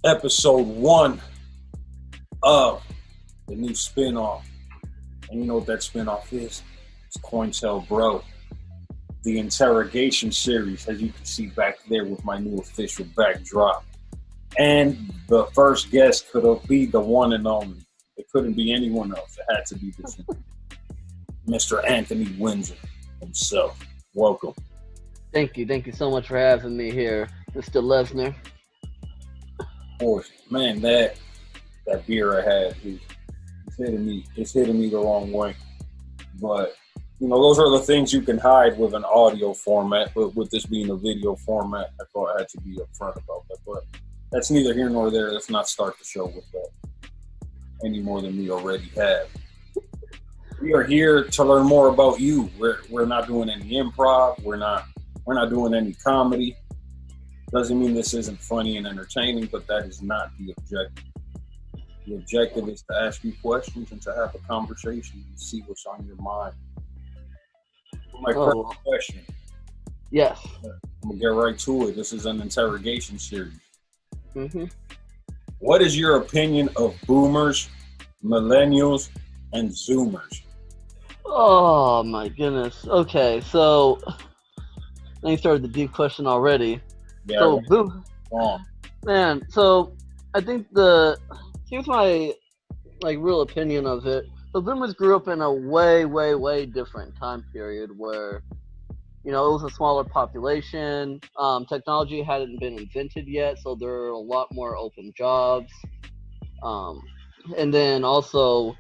episode 1 of the new spinoff. And you know what that spinoff is? It's Cointelbro, the Interrogation series, as you can see back there with my new official backdrop. And the first guest could have been the one and only. It couldn't be anyone else. It had to be this one. Mr. Anthony Windsor himself. Welcome. Thank you. Thank you so much for having me here, Mr. Lesnar. Of course. Man, that beer I had is hitting me. It's hitting me the wrong way. But, you know, those are the things you can hide with an audio format. But with this being a video format, I thought I had to be upfront about that. But that's neither here nor there. Let's not start the show with that any more than we already have. We are here to learn more about you. We're not doing any improv. We're not doing any comedy. Doesn't mean this isn't funny and entertaining, but that is not the objective. The objective is to ask you questions and to have a conversation and see what's on your mind. For my first question. Yes. I'm going to get right to it. This is an interrogation series. Mm-hmm. What is your opinion of boomers, millennials, and zoomers? Oh, my goodness. Okay, so I you started the deep question already. Yeah, So, man, so I think here's my, real opinion of it. The boomers grew up in a way, way, way different time period where, it was a smaller population. Technology hadn't been invented yet, so there are a lot more open jobs. And then also,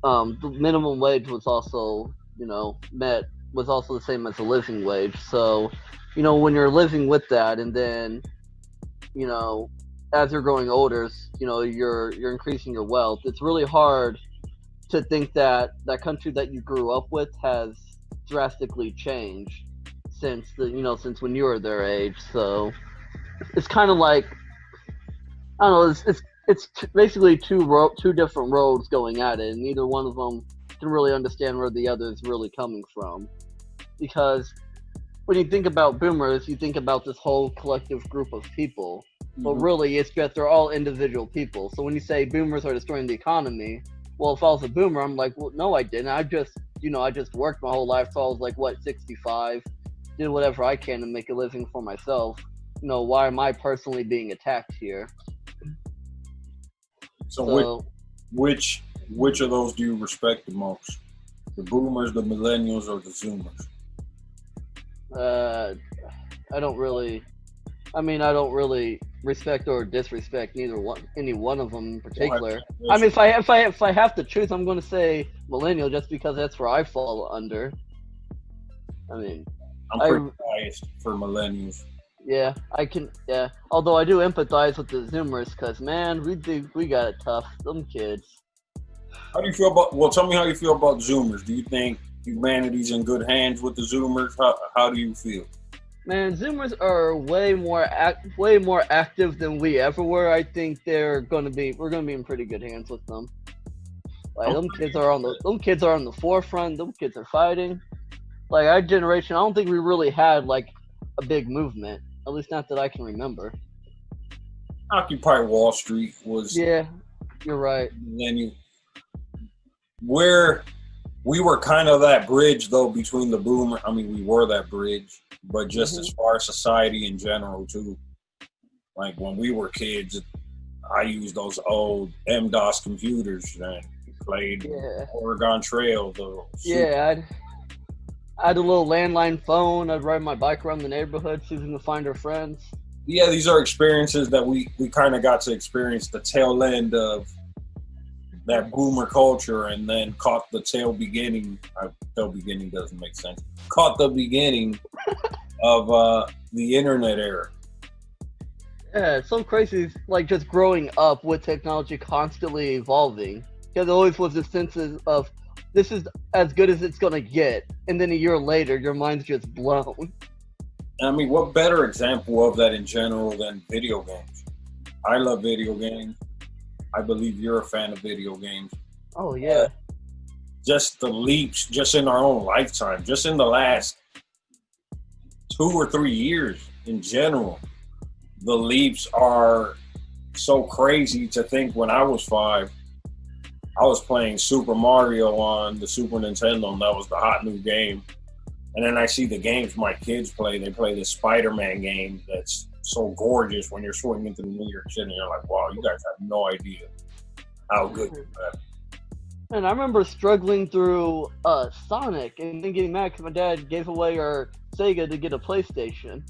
the minimum wage was also, was also the same as the living wage. So, when you're living with that, and then, as you're growing older, you're increasing your wealth. It's really hard to think that that country that you grew up with has drastically changed since since when you were their age. So it's kind of like, I don't know, it's basically two different roads going at it, and neither one of them can really understand where the other is really coming from. Because when you think about boomers, you think about this whole collective group of people, but really it's just they're all individual people. So when you say boomers are destroying the economy, well, if I was a boomer, I'm like, well, no, I didn't. I just worked my whole life till I was 65, did whatever I can to make a living for myself. Why am I personally being attacked here? So which of those do you respect the most? The boomers, the millennials, or the zoomers? I don't really respect or disrespect any one of them in particular. I mean, if I have to choose, I'm going to say millennial just because that's where I fall under. I mean, I'm pretty biased for millennials. Yeah, I can. Yeah, although I do empathize with the Zoomers, because man, we got it tough. Them kids. How do you feel about? Well, tell me how you feel about Zoomers. Do you think humanity's in good hands with the Zoomers? How do you feel? Man, Zoomers are way more active than we ever were. I think we're gonna be in pretty good hands with them. Them kids are on the forefront. Them kids are fighting. Like our generation, I don't think we really had a big movement. At least not that I can remember. Occupy Wall Street was. Yeah, you're right. Then we were kind of that bridge though between the boomer. I mean, we were that bridge, but just as far as society in general too. Like when we were kids, I used those old M-DOS computers and played Oregon Trail. I had a little landline phone. I'd ride my bike around the neighborhood, choosing to find our friends. Yeah, these are experiences that we kind of got to experience the tail end of that boomer culture, and then caught the tail beginning. Tail beginning doesn't make sense. Caught the beginning of the internet era. Yeah, it's so crazy, just growing up with technology constantly evolving. Because there always was this sense of, this is as good as it's going to get. And then a year later, your mind's just blown. I mean, what better example of that in general than video games? I love video games. I believe you're a fan of video games. Oh, yeah. Just the leaps, just in our own lifetime, just in the last 2 or 3 years in general, the leaps are so crazy to think when I was 5, I was playing Super Mario on the Super Nintendo, and that was the hot new game. And then I see the games my kids play. They play this Spider-Man game that's so gorgeous when you're swinging through New York City. You're like, wow, you guys have no idea how good that is. And I remember struggling through Sonic and then getting mad because my dad gave away our Sega to get a PlayStation.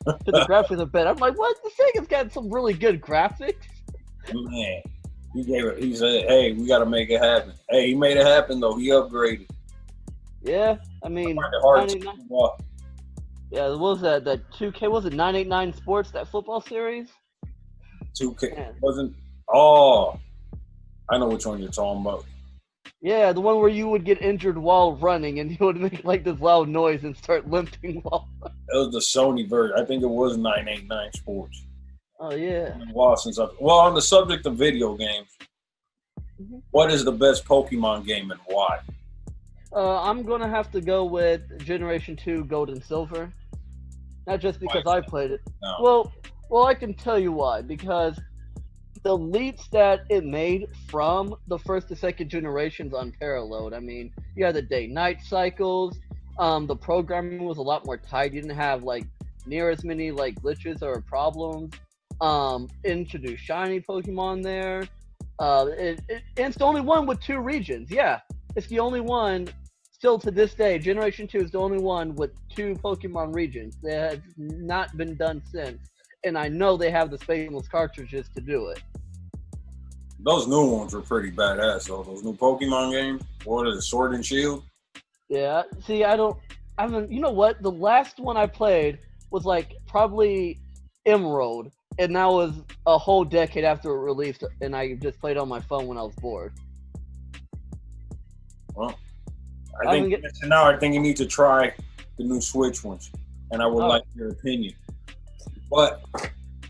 To the graphics are better. I'm like, what? The Sega's got some really good graphics. Man, he gave it. He said, "Hey, we got to make it happen." Hey, he made it happen though. He upgraded. Yeah, I mean, yeah, what was that? That 2K, was it 989 Sports? That football series? 2K wasn't. Oh, I know which one you're talking about. Yeah, the one where you would get injured while running and you would make like this loud noise and start limping while running. It was the Sony version. I think it was 989 Sports. Oh, yeah. It's been a while since well, on the subject of video games, what is the best Pokemon game and why? I'm going to have to go with Generation 2 Gold and Silver. Not just because I played it. No. Well, I can tell you why. Because the leaps that it made from the first to second generations unparalleled. I mean, you had the day-night cycles. The programming was a lot more tight. You didn't have like near as many like glitches or problems. Introduced shiny Pokemon there. It's the only one with 2 regions. Yeah, it's the only one. Still to this day, Generation 2 is the only one with 2 Pokemon regions. That has not been done since. And I know they have the Spaceless cartridges to do it. Those new ones were pretty badass, though. Those new Pokemon games. What is it, Sword and Shield? Yeah. See, you know what? The last one I played was like probably Emerald. And that was a whole decade after it released. And I just played on my phone when I was bored. Well, I think you need to try the new Switch ones. And I would like your opinion. But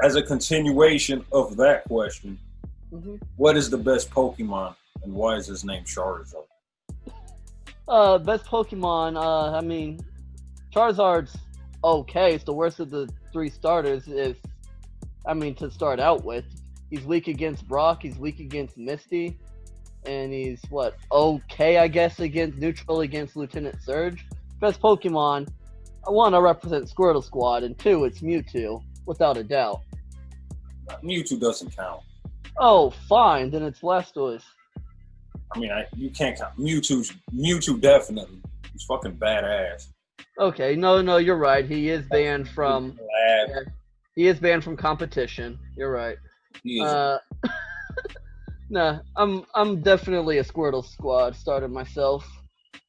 as a continuation of that question, what is the best Pokemon and why is his name Charizard? Best Pokemon, I mean, Charizard's okay. It's the worst of the 3 starters to start out with. He's weak against Brock, he's weak against Misty, and he's, okay, I guess, neutral against Lieutenant Surge. Best Pokemon, 1, I represent Squirtle Squad, and 2, it's Mewtwo, without a doubt. Mewtwo doesn't count. Oh, fine, then it's Blastoise. I mean, you can't count. Mewtwo definitely. He's fucking badass. Okay, no, you're right. He is banned from... he is banned from competition. You're right. He is. Nah, I'm definitely a Squirtle Squad starter myself.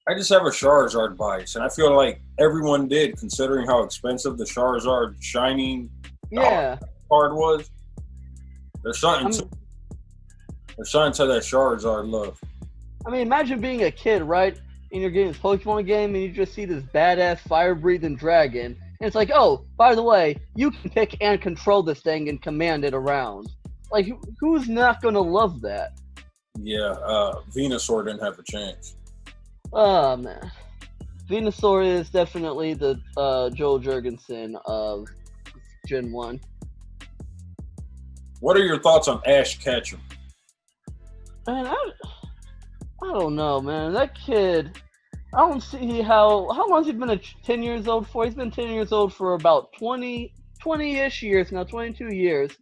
I just have a Charizard bias, and I feel like everyone did, considering how expensive the Charizard shiny card was. They're starting to that Charizard love. I mean, imagine being a kid, right? And you're getting this Pokemon game, and you just see this badass fire-breathing dragon, and it's like, oh, by the way, you can pick and control this thing and command it around. Like, who's not gonna love that? Yeah, Venusaur didn't have a chance. Oh, man. Venusaur is definitely the Joel Jurgensen of Gen 1. What are your thoughts on Ash Ketchum? Man, I don't know, man. That kid, I don't see how long has he been 10 years old for? He's been 10 years old for about 20-ish years now, 22 years.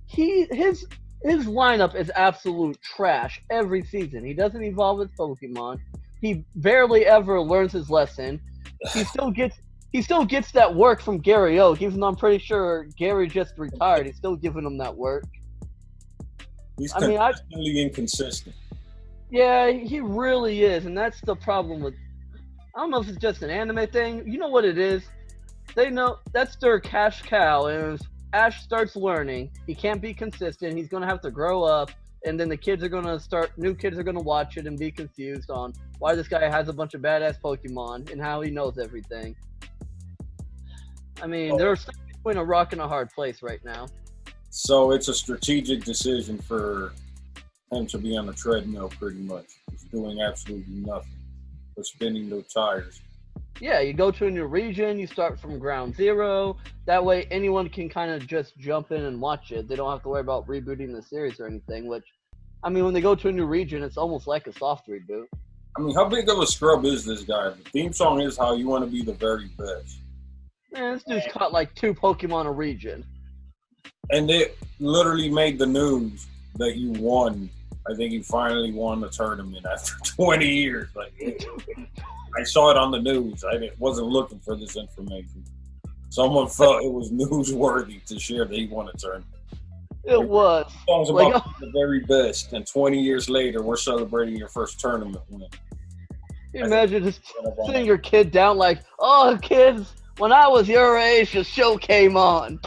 His lineup is absolute trash every season. He doesn't evolve his Pokemon. He barely ever learns his lesson. He still gets that work from Gary Oak, even though I'm pretty sure Gary just retired. He's still giving him that work. He's consistently inconsistent. Yeah, he really is, and that's the problem with... I don't know if it's just an anime thing. You know what it is? They know that's their cash cow, and as Ash starts learning, he can't be consistent. He's going to have to grow up, and then new kids are going to watch it and be confused on why this guy has a bunch of badass Pokemon and how he knows everything. I mean, they're stuck between a rock and a hard place right now. So it's a strategic decision for him to be on the treadmill pretty much. He's doing absolutely nothing but spinning those tires. Yeah, you go to a new region, you start from ground zero. That way, anyone can kind of just jump in and watch it. They don't have to worry about rebooting the series or anything. Which, I mean, when they go to a new region, it's almost like a soft reboot. I mean, how big of a scrub is this guy? The theme song is "How You Want to Be the Very Best," Man, this dude's caught like 2 Pokemon a region. and it literally made the news that you won. I think he finally won the tournament after 20 years. Like, I saw it on the news. I wasn't looking for this information. Someone felt it was newsworthy to share that he won a tournament. It was. Songs about the very best, and 20 years later, we're celebrating your first tournament win. Can you imagine just sitting your kid down like, oh, kids, when I was your age, the show came on.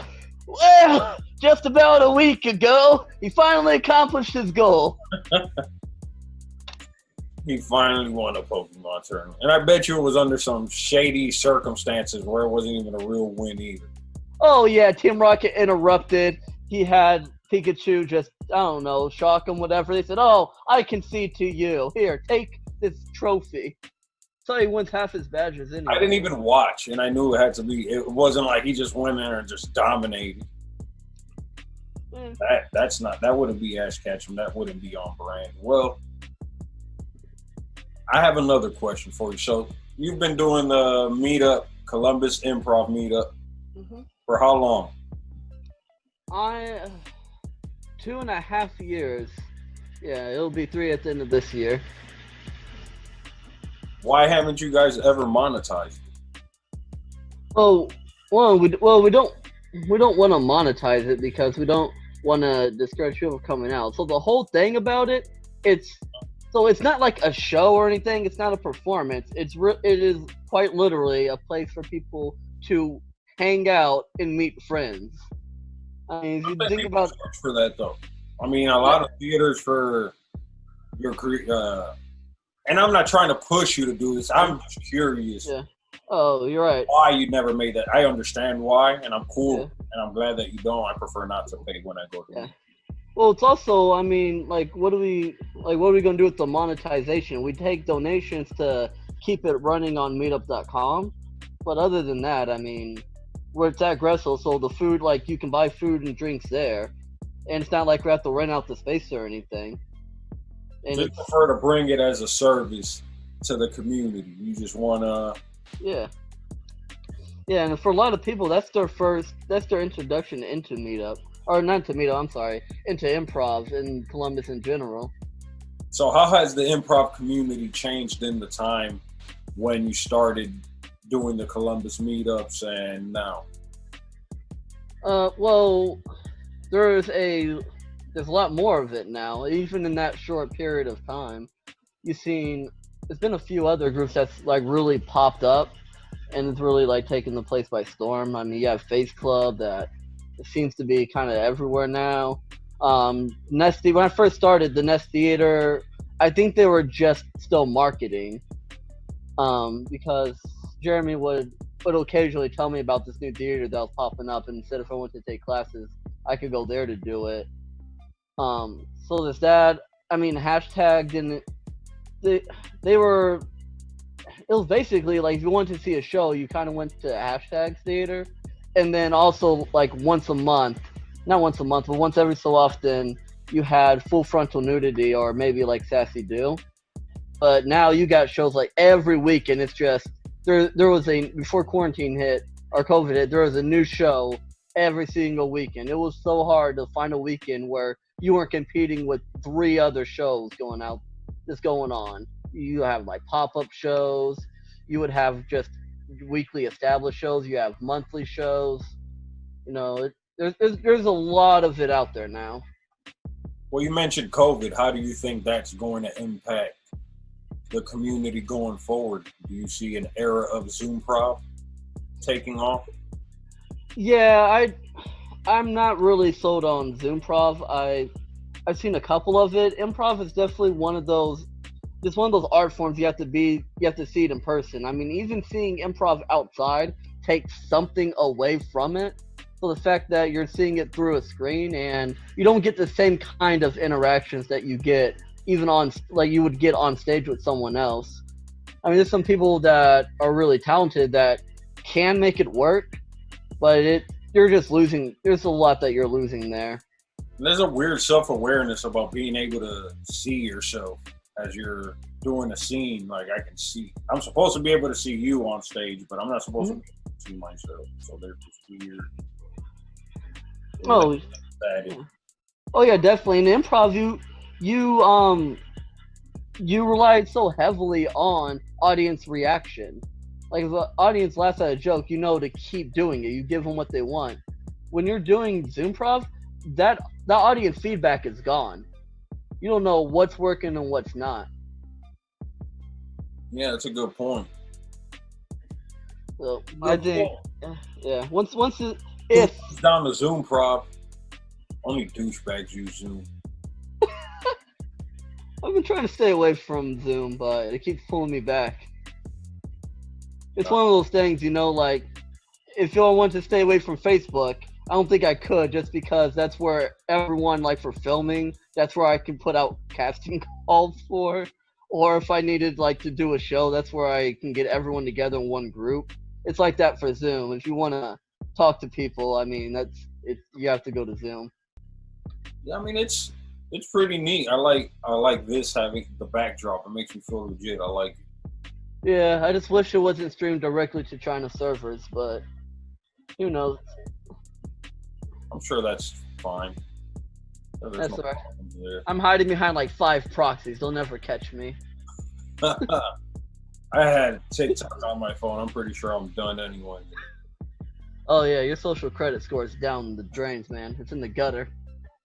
Well, just about a week ago, he finally accomplished his goal. He finally won a Pokemon tournament. And I bet you it was under some shady circumstances where it wasn't even a real win either. Oh, yeah, Team Rocket interrupted. He had Pikachu just, I don't know, shock him, whatever. They said, oh, I concede to you. Here, take this trophy. So he wins half his badges anyway. I didn't even watch, and I knew it had to be. It wasn't like he just went there and just dominated. That wouldn't be Ash Ketchum. That wouldn't be on brand. Well, I have another question for you. So you've been doing the meetup, Columbus Improv meetup, for how long? 2.5 years. Yeah, it'll be 3 at the end of this year. Why haven't you guys ever monetized it? We don't want to monetize it because we don't want to discourage people from coming out. So the whole thing about it, it's not like a show or anything. It's not a performance. It is quite literally a place for people to hang out and meet friends. I mean, if you think about for that though, I mean, a lot of theaters for your career. And I'm not trying to push you to do this. I'm just curious. Yeah. Oh, you're right. Why you never made that? I understand why, and I'm cool, and I'm glad that you don't. I prefer not to pay when I go to. Yeah. Well, it's also, I mean, what are we gonna do with the monetization? We take donations to keep it running on Meetup.com, but other than that, I mean, we're at that Gressel, so the food, like, you can buy food and drinks there, and it's not like we have to rent out the space or anything. And you prefer to bring it as a service to the community. You just want to. Yeah. Yeah, and for a lot of people, that's their introduction into Meetup. Or not to Meetup, I'm sorry, into improv in Columbus in general. So how has the improv community changed in the time when you started doing the Columbus meetups and now? Well, there's a lot more of it now, even in that short period of time. There's been a few other groups that's like really popped up and it's really like taken the place by storm. I mean, you have Face Club that seems to be kind of everywhere now. Nest, when I first started the Nest Theater, I think they were just still marketing, because Jeremy would occasionally tell me about this new theater that was popping up, and instead if I went to take classes, I could go there to do it. So there's that. I mean, Hashtag didn't. They were. It was basically like if you wanted to see a show, you kind of went to Hashtag Theater, and then also like once a month, not once a month, but once every so often, you had Full Frontal Nudity or maybe like Sassy Do. But now you got shows like every week, and it's just there was before quarantine hit or COVID hit, there was a new show every single weekend. It was so hard to find a weekend where you weren't competing with 3 other shows going on. You have like pop-up shows. You would have just weekly established shows. You have monthly shows. You know, there's a lot of it out there now. Well, you mentioned COVID. How do you think that's going to impact the community going forward? Do you see an era of Zoomprov taking off? Yeah, I'm not really sold on Zoomprov. I've seen a couple of it. Improv is definitely one of those. It's one of those art forms you have to see it in person. I mean, even seeing improv outside takes something away from it. So the fact that you're seeing it through a screen and you don't get the same kind of interactions that you get even on, like you would get on stage with someone else. I mean, there's some people that are really talented that can make it work, but you're just losing. There's a lot that you're losing there. There's a weird self-awareness about being able to see yourself as you're doing a scene. Like, I can see, I'm supposed to be able to see you on stage, but I'm not supposed to be able to see myself. So there's this weird. Oh, oh yeah, definitely. In improv, you relied so heavily on audience reaction. Like, if the audience laughs at a joke, you know to keep doing it. You give them what they want. When you're doing Zoomprov, that audience feedback is gone. You don't know what's working and what's not. Yeah, that's a good point. So I think, yeah. Once if down to Zoomprov, only douchebags use Zoom. I've been trying to stay away from Zoom, but it keeps pulling me back. It's one of those things, like, if I want to stay away from Facebook, I don't think I could, just because that's where everyone, like, for filming, that's where I can put out casting calls for. Or if I needed, like, to do a show, that's where I can get everyone together in one group. It's like that for Zoom. If you want to talk to people, I mean, you have to go to Zoom. Yeah, I mean, it's pretty neat. I like this, having the backdrop. It makes me feel legit. I like it. Yeah, I just wish it wasn't streamed directly to China servers, but who knows? I'm sure that's fine. That's all right. I'm hiding behind like 5 proxies. They'll never catch me. I had TikTok on my phone. I'm pretty sure I'm done anyway. Oh yeah, your social credit score is down the drains, man. It's in the gutter.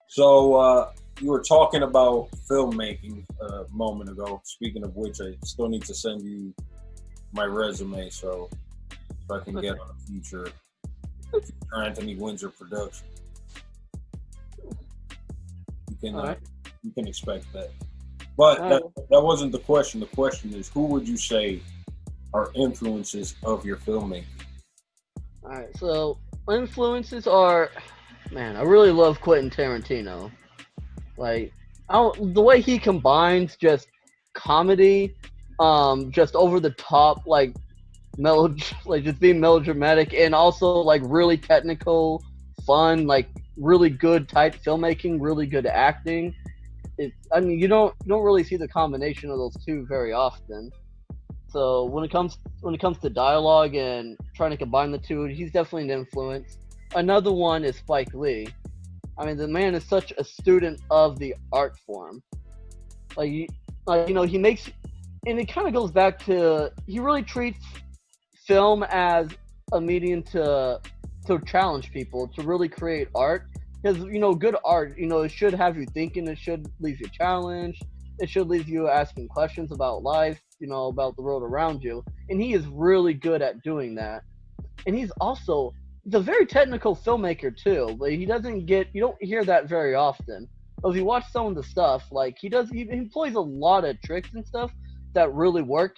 So you were talking about filmmaking a moment ago. Speaking of which, I still need to send you my resume so I can get on a future Anthony Windsor production. You can expect that. But that wasn't the question. The question is, who would you say are influences of your filmmaking? All right, so influences are, man, I really love Quentin Tarantino. Like, the way he combines just comedy, just over the top, like just being melodramatic, and also like really technical, fun, like really good tight filmmaking, really good acting. I mean, you don't really see the combination of those two very often. So when it comes to dialogue and trying to combine the two, he's definitely an influence. Another one is Spike Lee. I mean, the man is such a student of the art form. He makes, and it kind of goes back to, he really treats film as a medium to challenge people, to really create art. Because, good art, it should have you thinking, it should leave you challenged, it should leave you asking questions about life, about the world around you. And he is really good at doing that. And he's a very technical filmmaker too, but you don't hear that very often. But if you watch some of the stuff, like he employs a lot of tricks and stuff that really work.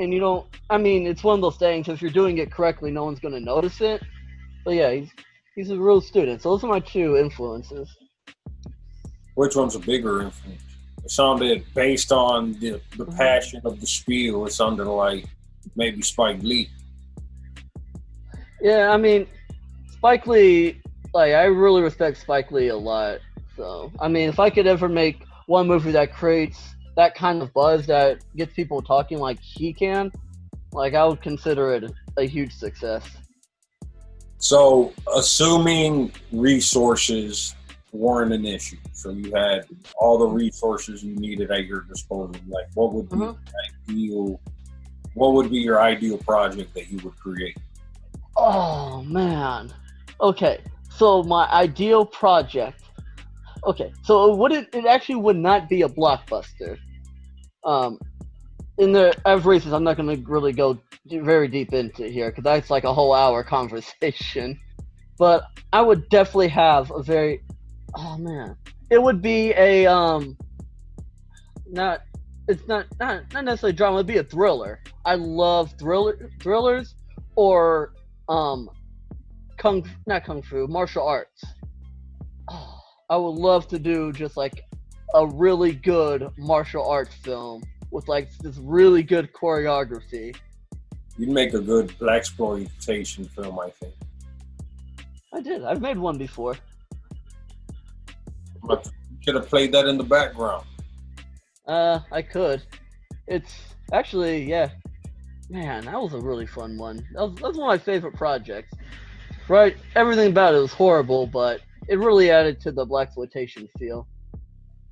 And it's one of those things, if you're doing it correctly, no one's going to notice it. But yeah, he's a real student. So those are my 2 influences. Which one's a bigger influence? It sounded, based on the passion of the spiel, it sounded like maybe Spike Lee. Yeah, I mean, Spike Lee, like, I really respect Spike Lee a lot. So, I mean, if I could ever make one movie that creates that kind of buzz that gets people talking like he can, like, I would consider it a huge success. So, assuming resources weren't an issue, so you had all the resources you needed at your disposal, like, what would be your ideal project that you would create? Oh man. Okay, so my ideal project. Okay, so it actually would not be a blockbuster. In the I have reasons I'm not going to really go very deep into here, because that's like a whole hour conversation. But I would definitely have it would be a not necessarily drama. It'd be a thriller. I love thrillers or martial arts. I would love to do just like a really good martial arts film with like this really good choreography. You'd make a good blaxploitation film, I think. I did. I've made one before. You should have played that in the background. I could. It's actually, yeah. Man, that was a really fun one. That was one of my favorite projects. Right? Everything about it was horrible, but it really added to the blaxploitation feel.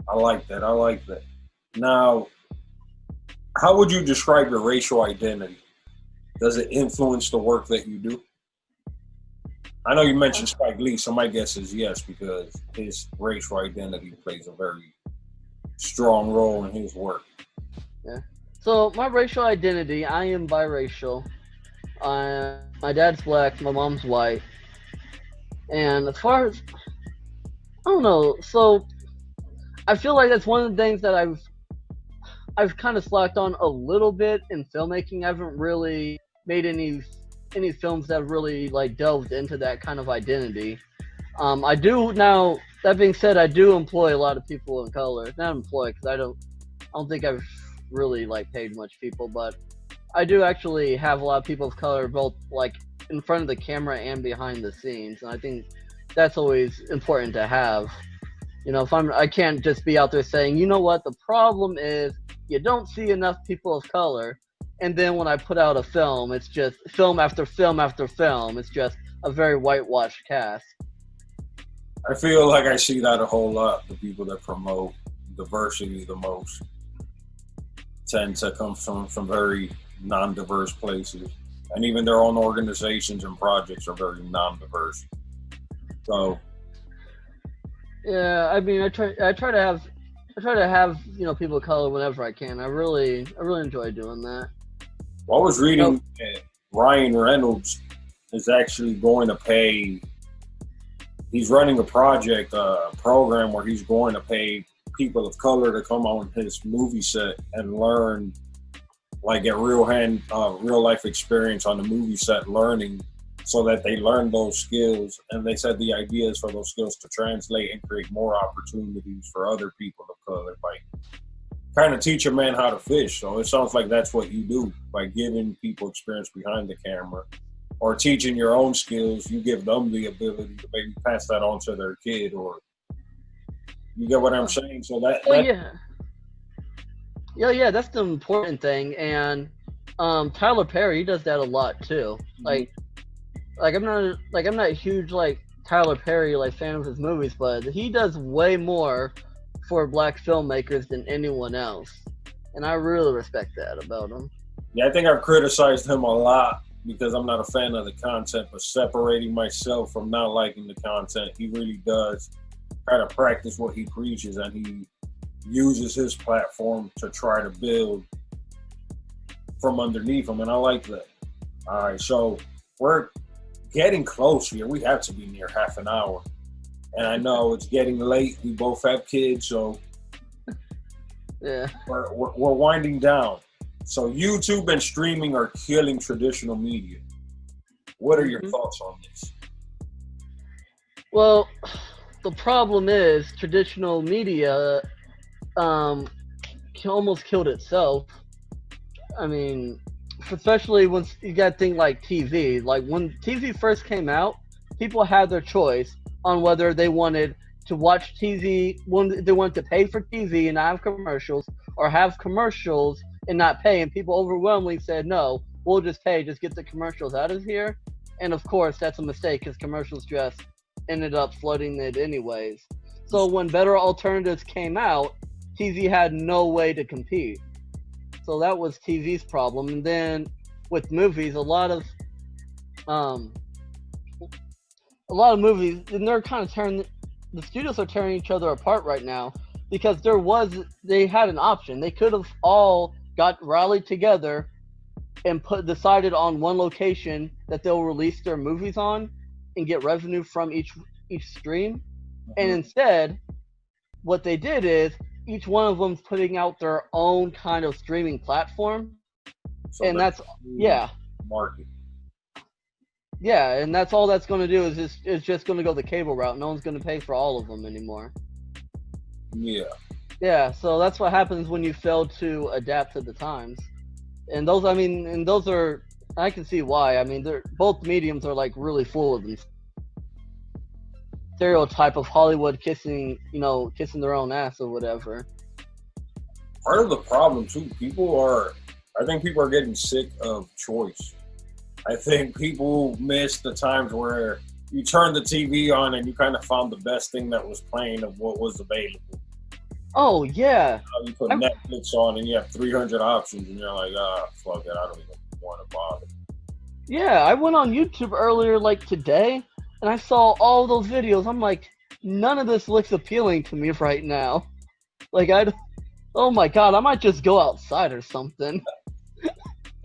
I like that. Now, how would you describe your racial identity? Does it influence the work that you do? I know you mentioned Spike Lee, so my guess is yes, because his racial identity plays a very strong role in his work. Yeah. So my racial identity, I am biracial. My dad's black, my mom's white. And as far as, I don't know, so I feel like that's one of the things that I've kind of slacked on a little bit in filmmaking. I haven't really made any films that really like delved into that kind of identity. I do now. That being said, I do employ a lot of people in color. Not employ, because I don't think I've really like paid much people, but I do actually have a lot of people of color, both like in front of the camera and behind the scenes, and I think that's always important to have. You know, I can't just be out there saying, you know what, the problem is you don't see enough people of color, and then when I put out a film, it's just film after film after film. It's just a very whitewashed cast. I feel like I see that a whole lot. The people that promote diversity the most tend to come from very non-diverse places, and even their own organizations and projects are very non-diverse. So, yeah, I mean, I try to have people of color whenever I can. I really enjoy doing that. Well, I was reading that Ryan Reynolds is actually going to pay. He's running a program where he's going to pay people of color to come on his movie set and learn, like get real life experience on the movie set, learning, so that they learn those skills. And they said the idea is for those skills to translate and create more opportunities for other people of color, like kind of teach a man how to fish. So it sounds like that's what you do by giving people experience behind the camera, or teaching your own skills. You give them the ability to maybe pass that on to their kid, or you get what I'm saying? So yeah, that's the important thing. And Tyler Perry, he does that a lot too. Like I'm not a huge like Tyler Perry like fan of his movies, but he does way more for black filmmakers than anyone else, and I really respect that about him. Yeah, I think I've criticized him a lot because I'm not a fan of the content, but separating myself from not liking the content, he really does try to practice what he preaches, and he uses his platform to try to build from underneath him, and I like that. All right, so we're getting close here. We have to be near half an hour, and I know it's getting late. We both have kids, so yeah, we're winding down. So YouTube and streaming are killing traditional media. What are your thoughts on this? Well, the problem is traditional media almost killed itself. I mean, especially once you got things like TV. Like when TV first came out, people had their choice on whether they wanted to watch TV, when they wanted to pay for TV and not have commercials, or have commercials and not pay. And people overwhelmingly said, no, we'll just pay, just get the commercials out of here. And of course, that's a mistake, because commercials just ended up flooding it anyways. So when better alternatives came out, TV had no way to compete. So that was TV's problem. And then with movies, a lot of movies, and they're kind of the studios are tearing each other apart right now, because they had an option. They could have all rallied together and decided on one location that they'll release their movies on and get revenue from each stream. And instead, what they did is each one of them's putting out their own kind of streaming platform. So and that's market. Yeah, and that's all that's going to do is just going to go the cable route. No one's going to pay for all of them anymore. Yeah. Yeah, so that's what happens when you fail to adapt to the times. And those, I mean, and those are, I can see why. I mean, they're both mediums are like really full of them. Stereotype of Hollywood kissing, kissing their own ass or whatever. Part of the problem too, I think people are getting sick of choice. I think people miss the times where you turned the TV on and you kind of found the best thing that was playing of what was available. Oh yeah. You put Netflix on and you have 300 options and you're like, fuck it, I don't even want to bother. Yeah, I went on YouTube earlier, like today, and I saw all those videos. I'm like, none of this looks appealing to me right now. Like, oh my god, I might just go outside or something.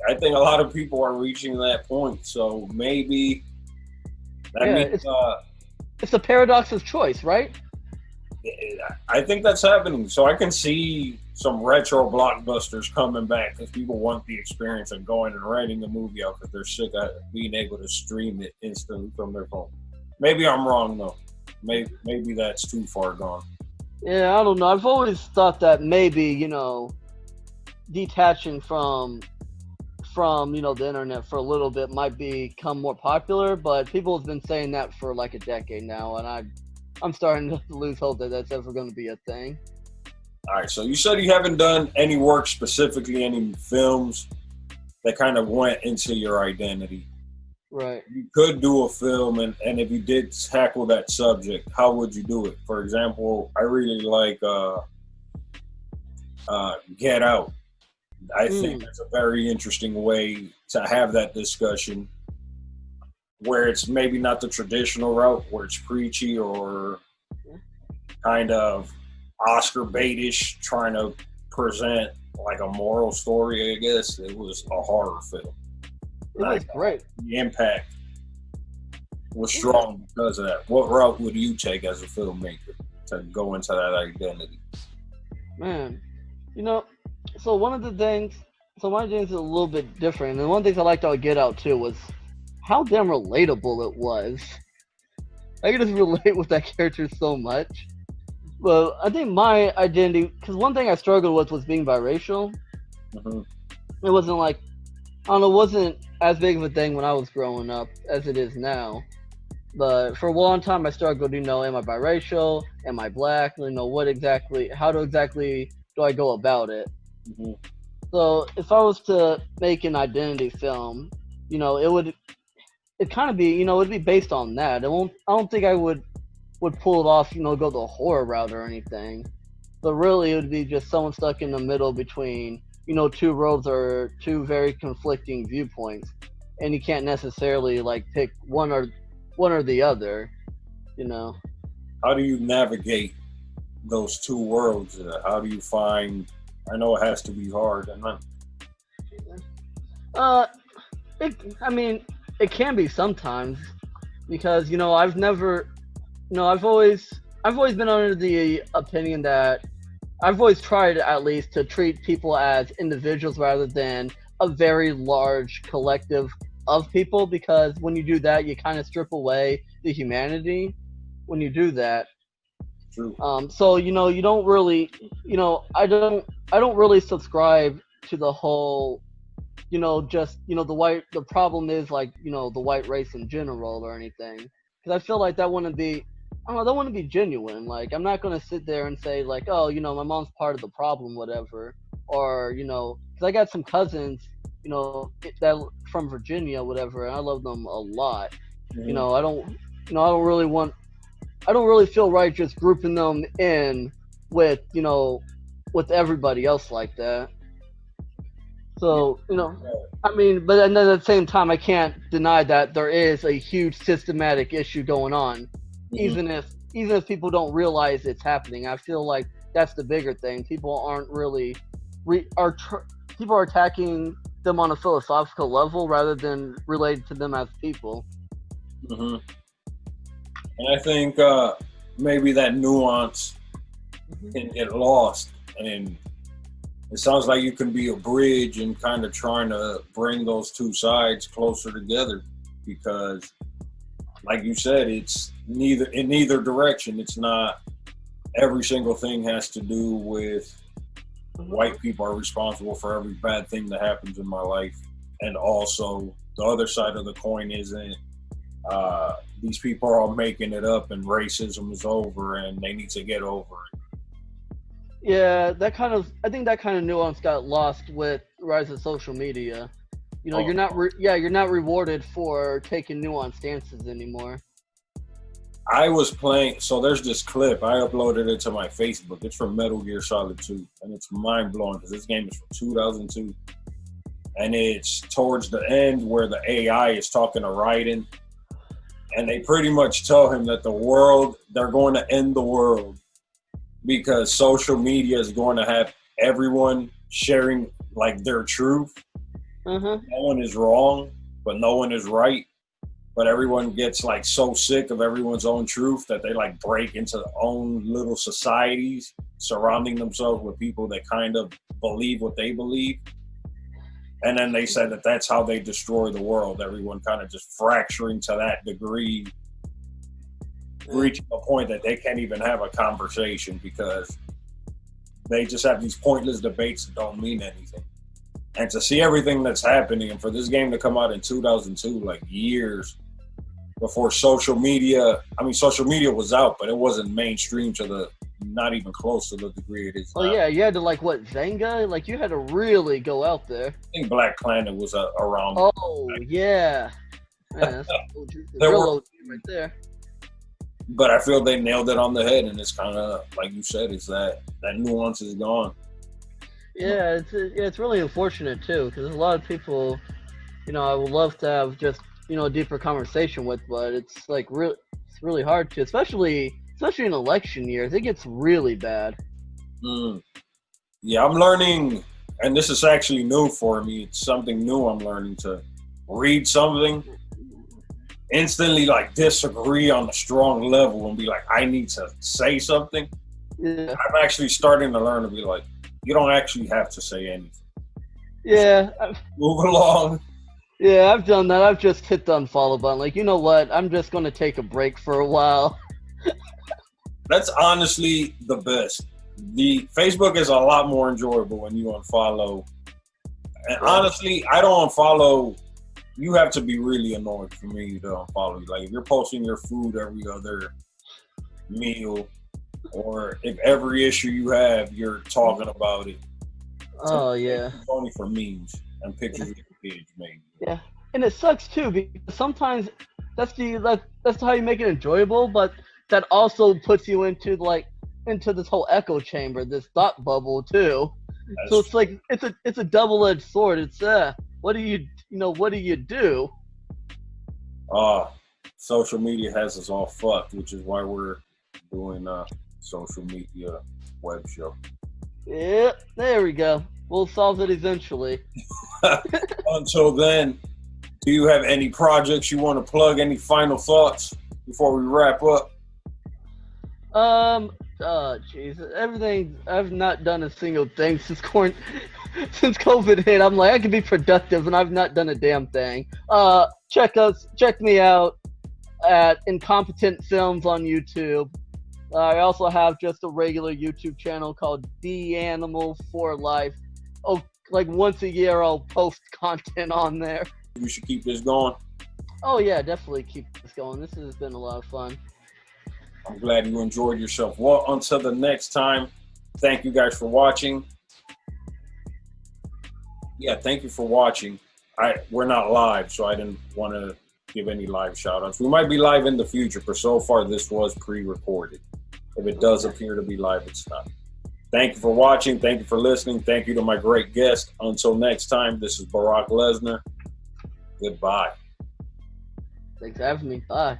I think a lot of people are reaching that point, so maybe that means. It's a paradox of choice, right? I think that's happening. So I can see some retro blockbusters coming back because people want the experience of going and renting a movie out because they're sick of being able to stream it instantly from their phone. Maybe I'm wrong though. Maybe that's too far gone. Yeah, I don't know. I've always thought that maybe, detaching from the internet for a little bit might become more popular, but people have been saying that for like a decade now, and I'm starting to lose hope that that's ever going to be a thing. All right, so you said you haven't done any work specifically, any films that kind of went into your identity. Right. You could do a film, and if you did tackle that subject, how would you do it? For example, I really like Get Out. I think that's a very interesting way to have that discussion where it's maybe not the traditional route, where it's preachy or kind of Oscar baitish, trying to present like a moral story. I guess it was a horror film. It was great. The impact was strong because of that. What route would you take as a filmmaker to go into that identity? Man, so one of the things is a little bit different. And one of the things I liked about Get Out too was how damn relatable it was. I could just relate with that character so much. But I think my identity, because one thing I struggled with was being biracial. Mm-hmm. It wasn't like, I don't know, it wasn't as big of a thing when I was growing up as it is now. But for a long time I struggled, am I biracial? Am I black? How exactly do I go about it? Mm-hmm. So if I was to make an identity film, it'd kind of be, it'd be based on that. I don't think I would pull it off, go the horror route or anything. But really, it would be just someone stuck in the middle between, two roads or two very conflicting viewpoints, and you can't necessarily like pick one or the other. How do you navigate those two worlds? How do you find? I know it has to be hard, and it can be sometimes because I've always been under the opinion that I've always tried at least to treat people as individuals rather than a very large collective of people, because when you do that, you kind of strip away the humanity when you do that. True. So you don't really, I don't really subscribe to the whole, the problem is like, the white race in general or anything, because I feel like that wouldn't be genuine. Like, I'm not going to sit there and say like, oh, my mom's part of the problem, whatever, or because I got some cousins, that from Virginia, whatever, and I love them a lot. Mm-hmm. I don't really feel right just grouping them in with everybody else like that. So, but then at the same time, I can't deny that there is a huge systematic issue going on, even if people don't realize it's happening. I feel like that's the bigger thing. People aren't really people are attacking them on a philosophical level rather than related to them as people. Mm-hmm. And I think maybe that nuance can get lost, and it sounds like you can be a bridge and kind of trying to bring those two sides closer together, because like you said, it's in neither direction. It's not every single thing has to do with white people are responsible for every bad thing that happens in my life. And also, the other side of the coin isn't these people are all making it up and racism is over and they need to get over it. Yeah, I think that kind of nuance got lost with the rise of social media. You know, you're not rewarded for taking nuanced stances anymore. I was playing, so there's this clip, I uploaded it to my Facebook. It's from Metal Gear Solid 2, and it's mind-blowing because this game is from 2002. And it's towards the end where the AI is talking to Raiden, and they pretty much tell him that they're going to end the world because social media is going to have everyone sharing like their truth. No one is wrong, but no one is right. But everyone gets like so sick of everyone's own truth that they like break into their own little societies, surrounding themselves with people that kind of believe what they believe. And then they said that that's how they destroy the world. Everyone kind of just fracturing to that degree, reaching a point that they can't even have a conversation because they just have these pointless debates that don't mean anything. And to see everything that's happening, and for this game to come out in 2002, like years before social media, I mean, social media was out, but it wasn't mainstream not even close to the degree it is now. Oh yeah, you had to Zanga? Like you had to really go out there. I think Black Planet was around. Oh yeah. Man, that's real OG right there. But I feel they nailed it on the head, and it's kind of, like you said, it's that nuance is gone. Yeah, it's really unfortunate too, because there's a lot of people, you know, I would love to have just, you know, a deeper conversation with, but it's like it's really hard to, especially in election years. It gets really bad. Yeah, I'm learning, and this is actually new for me. It's something new I'm learning, to read something, instantly like disagree on a strong level and be like, I need to say something. Yeah. I'm actually starting to learn to be like, you don't actually have to say anything. Yeah. Move along. Yeah, I've done that. I've just hit the unfollow button. Like, you know what? I'm just going to take a break for a while. That's honestly the best. The Facebook is a lot more enjoyable when you unfollow. And honestly, I don't unfollow. You have to be really annoyed for me to unfollow you. Like, if you're posting your food every other meal, or if every issue you have, you're talking about it. Oh, yeah. It's only for memes and pictures of your kids, maybe. Yeah, and it sucks too because sometimes that's how you make it enjoyable, but that also puts you into this whole echo chamber, this thought bubble too. So it's like it's a double-edged sword. It's what do you do? Social media has us all fucked, which is why we're doing a social media web show. Yeah, there we go. We'll solve it eventually. Until then, do you have any projects you want to plug? Any final thoughts before we wrap up? Jeez, everything. I've not done a single thing since COVID hit. I'm like, I can be productive, and I've not done a damn thing. Check me out at Incompetent Films on YouTube. I also have just a regular YouTube channel called The Animal for Life. Oh, like once a year I'll post content on there. We should keep this going. Oh yeah, definitely keep this going. This has been a lot of fun. I'm glad you enjoyed yourself. Well, until the next time, thank you guys for watching. Yeah, thank you for watching. We're not live, so I didn't want to give any live shout-outs. We might be live in the future, but so far this was pre-recorded. If it does appear to be live, it's not. Thank you for watching. Thank you for listening. Thank you to my great guest. Until next time, this is Barack Lesnar. Goodbye. Thanks for having me. Bye.